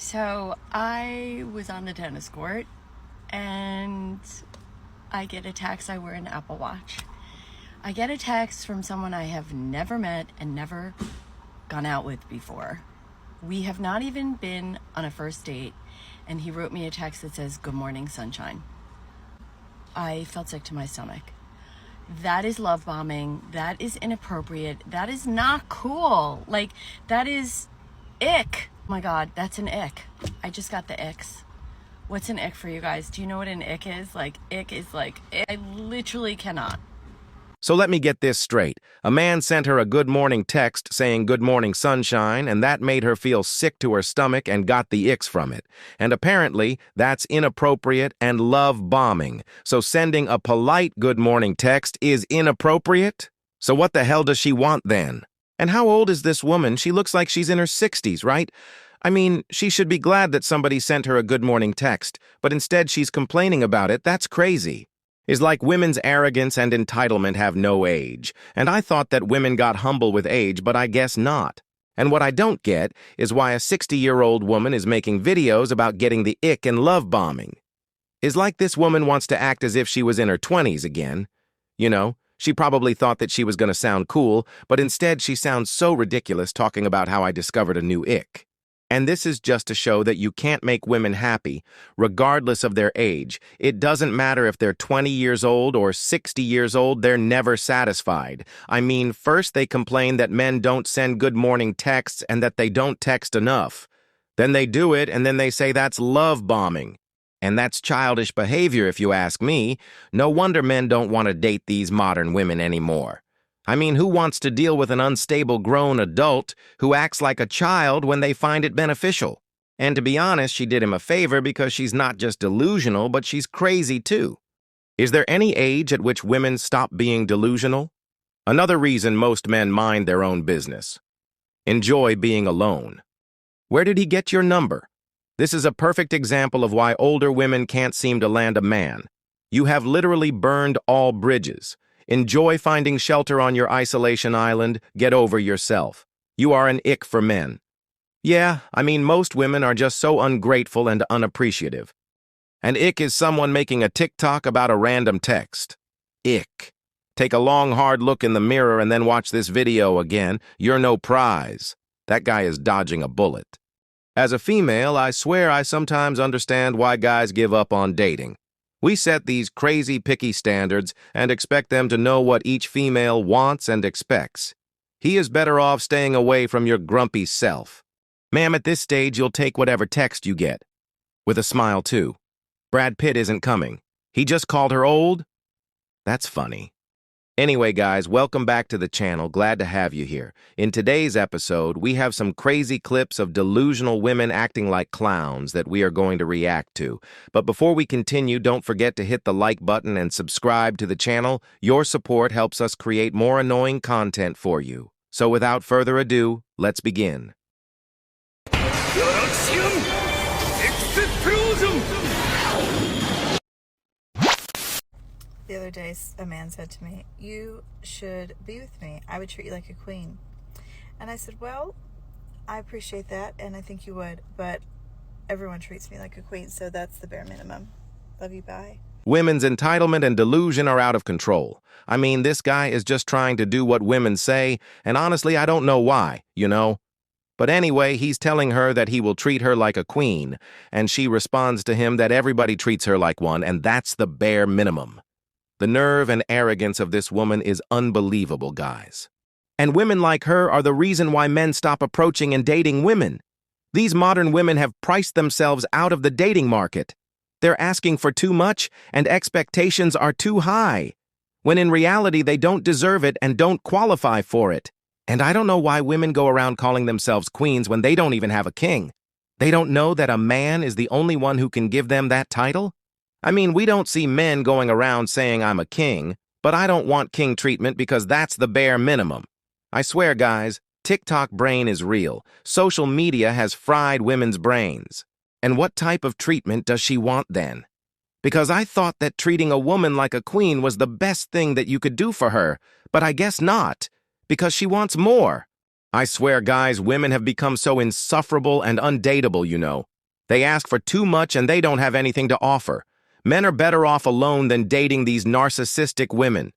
So I was on the tennis court and I get a text. I wear an Apple Watch. I get a text from someone I have never met and never gone out with before. We have not even been on a first date, and he wrote me a text that says, "Good morning, sunshine." I felt sick to my stomach. That is love bombing. That is inappropriate. That is not cool. That is ick. Oh my God, that's an ick. I just got the icks. What's an ick for you guys? Do you know what an ick is? Ick is ick. I literally cannot. So let me get this straight. A man sent her a good morning text saying good morning sunshine, and that made her feel sick to her stomach and got the icks from it. And apparently, that's inappropriate and love bombing. So sending a polite good morning text is inappropriate? So what the hell does she want then? And how old is this woman? She looks like she's in her 60s, right? I mean, she should be glad that somebody sent her a good morning text, but instead she's complaining about it. That's crazy. It's like women's arrogance and entitlement have no age. And I thought that women got humble with age, but I guess not. And what I don't get is why a 60-year-old woman is making videos about getting the ick and love bombing. It's like this woman wants to act as if she was in her 20s again. You know, she probably thought that she was going to sound cool, but instead she sounds so ridiculous talking about how I discovered a new ick. And this is just to show that you can't make women happy, regardless of their age. It doesn't matter if they're 20 years old or 60 years old, they're never satisfied. I mean, first they complain that men don't send good morning texts and that they don't text enough. Then they do it, and then they say that's love bombing. And that's childish behavior, if you ask me. No wonder men don't want to date these modern women anymore. I mean, who wants to deal with an unstable grown adult who acts like a child when they find it beneficial? And to be honest, she did him a favor because she's not just delusional, but she's crazy too. Is there any age at which women stop being delusional? Another reason most men mind their own business. Enjoy being alone. Where did he get your number? This is a perfect example of why older women can't seem to land a man. You have literally burned all bridges. Enjoy finding shelter on your isolation island. Get over yourself. You are an ick for men. Yeah, I mean, most women are just so ungrateful and unappreciative. An ick is someone making a TikTok about a random text. Ick. Take a long, hard look in the mirror and then watch this video again. You're no prize. That guy is dodging a bullet. As a female, I swear I sometimes understand why guys give up on dating. We set these crazy picky standards and expect them to know what each female wants and expects. He is better off staying away from your grumpy self. Ma'am, at this stage, you'll take whatever text you get. With a smile, too. Brad Pitt isn't coming. He just called her old? That's funny. Anyway, guys, welcome back to the channel. Glad to have you here. In today's episode, we have some crazy clips of delusional women acting like clowns that we are going to react to. But before we continue, don't forget to hit the like button and subscribe to the channel. Your support helps us create more annoying content for you. So without further ado, let's begin. The other day, a man said to me, "You should be with me. I would treat you like a queen." And I said, "Well, I appreciate that, and I think you would, but everyone treats me like a queen, so that's the bare minimum. Love you, bye." Women's entitlement and delusion are out of control. I mean, this guy is just trying to do what women say, and honestly, I don't know why, you know? But anyway, he's telling her that he will treat her like a queen, and she responds to him that everybody treats her like one, and that's the bare minimum. The nerve and arrogance of this woman is unbelievable, guys. And women like her are the reason why men stop approaching and dating women. These modern women have priced themselves out of the dating market. They're asking for too much, and expectations are too high, when in reality they don't deserve it and don't qualify for it. And I don't know why women go around calling themselves queens when they don't even have a king. They don't know that a man is the only one who can give them that title? I mean, we don't see men going around saying I'm a king, but I don't want king treatment because that's the bare minimum. I swear, guys, TikTok brain is real. Social media has fried women's brains. And what type of treatment does she want then? Because I thought that treating a woman like a queen was the best thing that you could do for her, but I guess not, because she wants more. I swear, guys, women have become so insufferable and undateable, you know. They ask for too much and they don't have anything to offer. Men are better off alone than dating these narcissistic women.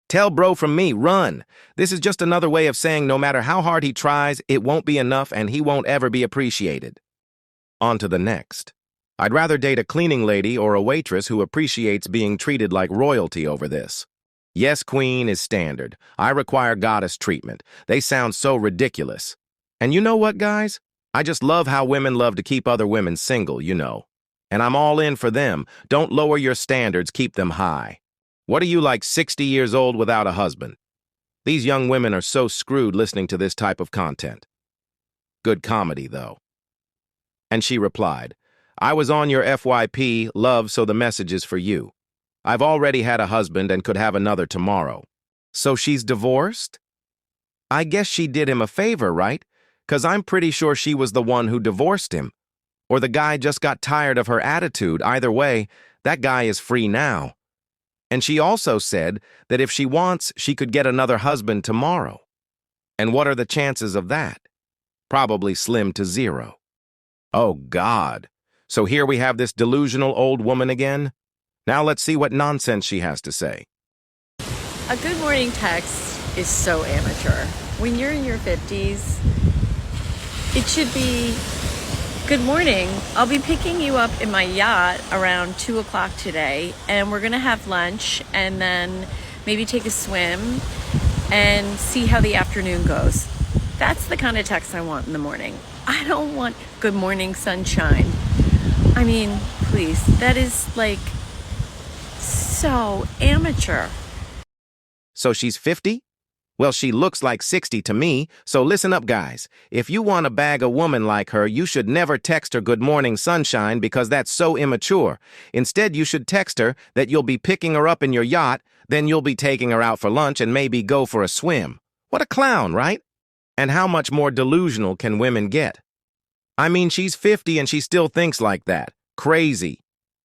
Tell bro from me, run. This is just another way of saying no matter how hard he tries, it won't be enough and he won't ever be appreciated. On to the next. I'd rather date a cleaning lady or a waitress who appreciates being treated like royalty over this. Yes, queen is standard. I require goddess treatment. They sound so ridiculous. And you know what, guys? I just love how women love to keep other women single, you know. And I'm all in for them. Don't lower your standards, keep them high. What are you, like 60 years old without a husband? These young women are so screwed listening to this type of content. Good comedy, though. And she replied, I was on your FYP, love, so the message is for you. I've already had a husband and could have another tomorrow. So she's divorced? I guess she did him a favor, right? 'Cause I'm pretty sure she was the one who divorced him. Or the guy just got tired of her attitude. Either way, that guy is free now. And she also said that if she wants, she could get another husband tomorrow. And what are the chances of that? Probably slim to zero. Oh, God. So here we have this delusional old woman again? Now let's see what nonsense she has to say. A good morning text is so amateur. When you're in your 50s, it should be, good morning. I'll be picking you up in my yacht around 2 o'clock today, and we're gonna have lunch and then maybe take a swim and see how the afternoon goes. That's the kind of text I want in the morning. I don't want good morning sunshine. I mean, please, that is like so amateur. So she's 50? Well, she looks like 60 to me, so listen up, guys. If you want to bag a woman like her, you should never text her good morning sunshine because that's so immature. Instead, you should text her that you'll be picking her up in your yacht, then you'll be taking her out for lunch and maybe go for a swim. What a clown, right? And how much more delusional can women get? I mean, she's 50 and she still thinks like that. Crazy.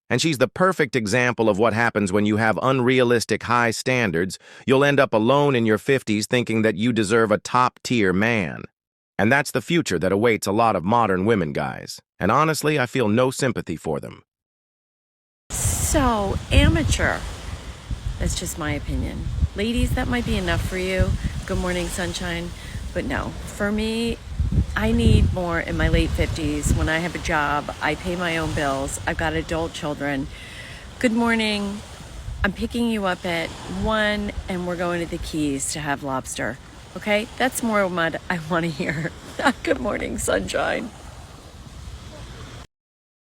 And she's the perfect example of what happens when you have unrealistic high standards. You'll end up alone in your 50s thinking that you deserve a top-tier man. And that's the future that awaits a lot of modern women, guys. And honestly, I feel no sympathy for them. So amateur. That's just my opinion. Ladies, that might be enough for you. Good morning, sunshine. But no, for me, I need more in my late 50s when I have a job, I pay my own bills, I've got adult children. Good morning, I'm picking you up at 1 and we're going to the Keys to have lobster. Okay, that's more what I want to hear. Good morning, sunshine.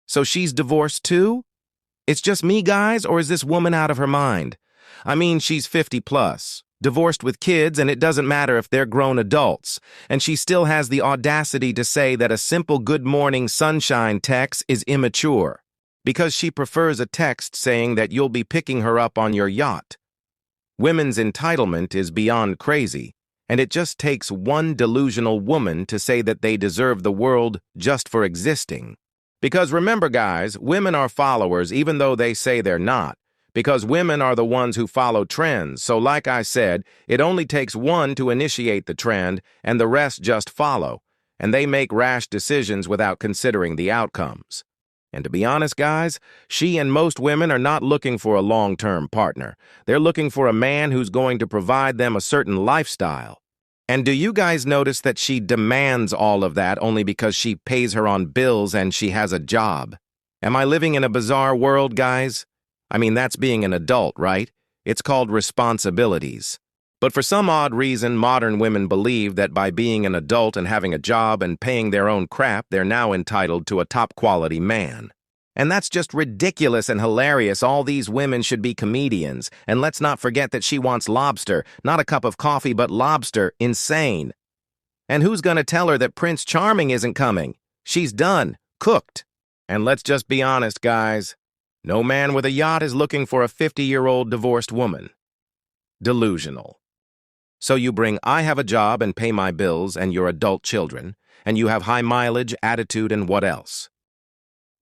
So she's divorced too? It's just me, guys, or is this woman out of her mind? I mean, she's 50 plus. Divorced with kids, and it doesn't matter if they're grown adults. And she still has the audacity to say that a simple good morning sunshine text is immature, because she prefers a text saying that you'll be picking her up on your yacht. Women's entitlement is beyond crazy, and it just takes one delusional woman to say that they deserve the world just for existing. Because remember, guys, women are followers even though they say they're not. Because women are the ones who follow trends, so like I said, it only takes one to initiate the trend, and the rest just follow, and they make rash decisions without considering the outcomes. And to be honest, guys, she and most women are not looking for a long-term partner. They're looking for a man who's going to provide them a certain lifestyle. And do you guys notice that she demands all of that only because she pays her own bills and she has a job? Am I living in a bizarre world, guys? I mean, that's being an adult, right? It's called responsibilities. But for some odd reason, modern women believe that by being an adult and having a job and paying their own crap, they're now entitled to a top-quality man. And that's just ridiculous and hilarious. All these women should be comedians. And let's not forget that she wants lobster. Not a cup of coffee, but lobster. Insane. And who's gonna tell her that Prince Charming isn't coming? She's done. Cooked. And let's just be honest, guys. No man with a yacht is looking for a 50-year-old divorced woman. Delusional. So you bring I have a job and pay my bills and your adult children, and you have high mileage, attitude, and what else?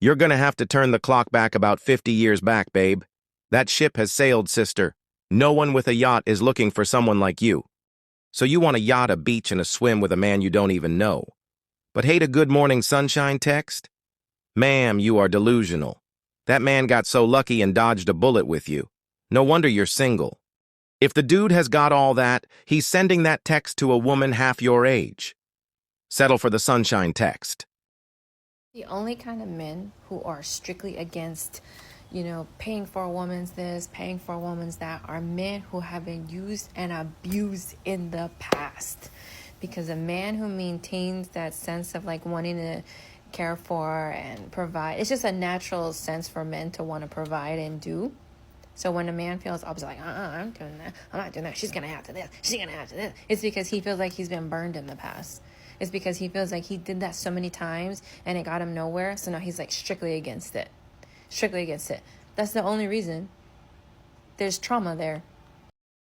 You're gonna have to turn the clock back about 50 years back, babe. That ship has sailed, sister. No one with a yacht is looking for someone like you. So you want a yacht, a beach, and a swim with a man you don't even know. But hate a good morning sunshine text? Ma'am, you are delusional. That man got so lucky and dodged a bullet with you. No wonder you're single. If the dude has got all that, he's sending that text to a woman half your age. Settle for the sunshine text. The only kind of men who are strictly against, paying for a woman's this, paying for a woman's that, are men who have been used and abused in the past. Because a man who maintains that sense of like wanting to care for and provide, it's just a natural sense for men to want to provide and do. So when a man feels opposite, like, I'm doing that, I'm not doing that, she's gonna have to this, she's gonna have to this, it's because he feels like he's been burned in the past. It's because he feels like he did that so many times and it got him nowhere. So now he's like strictly against it. Strictly against it. That's the only reason. There's trauma there.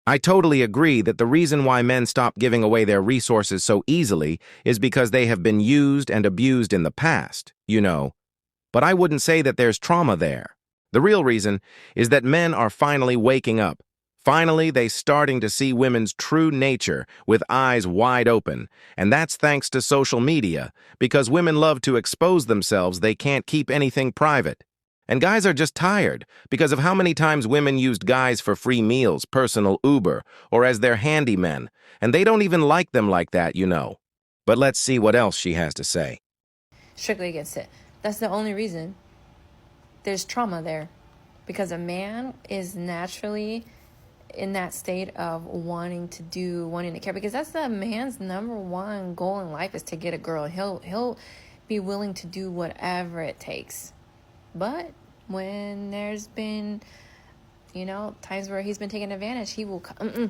I totally agree that the reason why men stop giving away their resources so easily is because they have been used and abused in the past, But I wouldn't say that there's trauma there. The real reason is that men are finally waking up. Finally, they're starting to see women's true nature with eyes wide open, and that's thanks to social media, because women love to expose themselves. They can't keep anything private. And guys are just tired because of how many times women used guys for free meals, personal Uber, or as their handymen, and they don't even like them like that, But let's see what else she has to say. Strictly against it. That's the only reason. There's trauma there. Because a man is naturally in that state of wanting to care. Because that's the man's number one goal in life, is to get a girl. He'll be willing to do whatever it takes. But when there's been, times where he's been taken advantage, he will,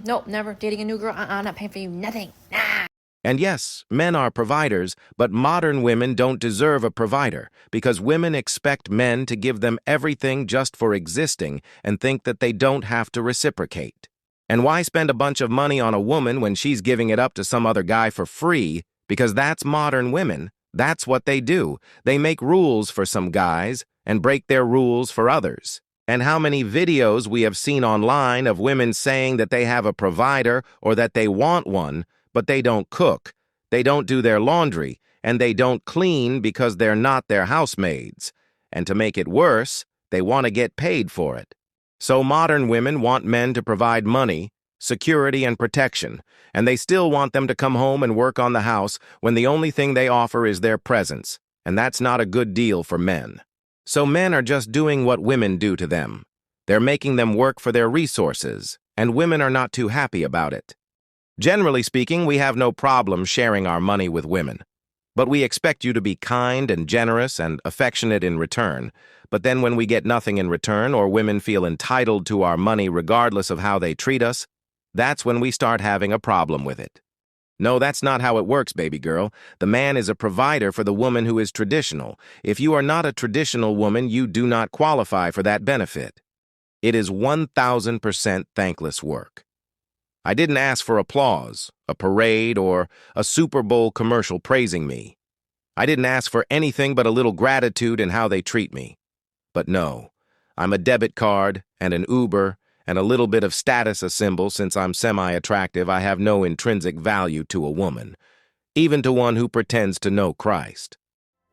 nope, never dating a new girl. I'm not paying for you, nothing. Nah. And yes, men are providers, but modern women don't deserve a provider because women expect men to give them everything just for existing and think that they don't have to reciprocate. And why spend a bunch of money on a woman when she's giving it up to some other guy for free? Because that's modern women. That's what they do. They make rules for some guys and break their rules for others. And how many videos we have seen online of women saying that they have a provider or that they want one, but they don't cook, they don't do their laundry, and they don't clean because they're not their housemaids. And to make it worse, they want to get paid for it. So modern women want men to provide money, security, and protection, and they still want them to come home and work on the house when the only thing they offer is their presence, and that's not a good deal for men. So men are just doing what women do to them. They're making them work for their resources, and women are not too happy about it. Generally speaking, we have no problem sharing our money with women. But we expect you to be kind and generous and affectionate in return. But then when we get nothing in return, or women feel entitled to our money regardless of how they treat us, that's when we start having a problem with it. No, that's not how it works, baby girl. The man is a provider for the woman who is traditional. If you are not a traditional woman, you do not qualify for that benefit. It is 1,000% thankless work. I didn't ask for applause, a parade, or a Super Bowl commercial praising me. I didn't ask for anything but a little gratitude in how they treat me. But no, I'm a debit card and an Uber and a little bit of status a symbol. Since I'm semi-attractive, I have no intrinsic value to a woman, even to one who pretends to know Christ.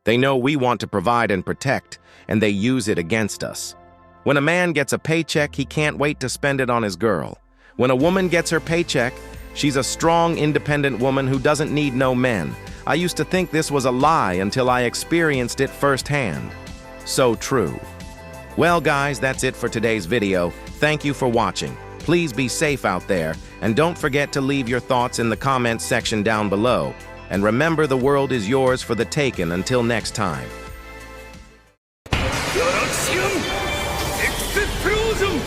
They know we want to provide and protect, and they use it against us. When a man gets a paycheck, he can't wait to spend it on his girl. When a woman gets her paycheck, she's a strong, independent woman who doesn't need no men. I used to think this was a lie until I experienced it firsthand. So true. Well, guys, that's it for today's video. Thank you for watching. Please be safe out there, and don't forget to leave your thoughts in the comments section down below. And remember, the world is yours for the taking. Until next time. Delusion! Explosion!